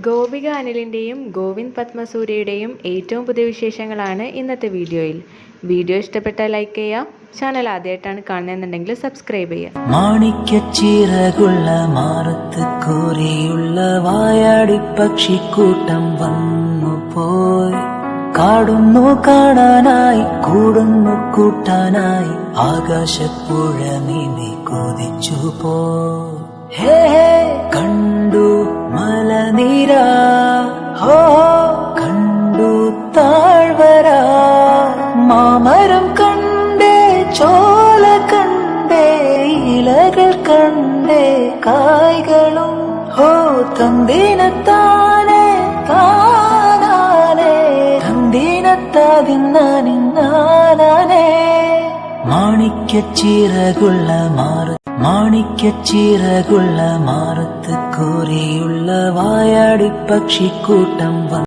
ഗോപിക അനിലിൻ്റെയും ഗോവിന്ദ് പത്മസൂര്യയുടെയും ഏറ്റവും പുതിയ വിശേഷങ്ങളാണ് ഇന്നത്തെ വീഡിയോയിൽ. വീഡിയോ ഇഷ്ടപ്പെട്ടാൽ ലൈക്ക് ചെയ്യുക. ചാനൽ ആദ്യമായിട്ടാണ് കാണുന്നതെന്നുണ്ടെങ്കിൽ സബ്സ്ക്രൈബ് ചെയ്യുക. മാണിക്യച്ചിറകുള്ള മാറത്ത് കോരിയുള്ള വായാടി പക്ഷിക്കൂട്ടം വന്നു പോയി. കാടുന്നു കാണാനായി കൂടുന്നു കൂട്ടാനായി ആകാശപ്പുഴ നീന്തി കൊതിച്ചു പോയി. ഹേ കണ്ടു മലനിര, ഹോ കണ്ടു താഴ്വര, മാമരം കണ്ടേ ചോല കണ്ടേ ഇലകൾ കണ്ടേ കായ്കളും, ഹോ തന്തിനത്താനേ താനാനേ തന്തിനത്താതിന്നാനിന്നാനേ. മാണിക്യച്ചിറകുള്ള മാണിക്യച്ചിറകുള്ള മാറത്ത് കോരിയുള്ള വായാടി പക്ഷിക്കൂട്ടം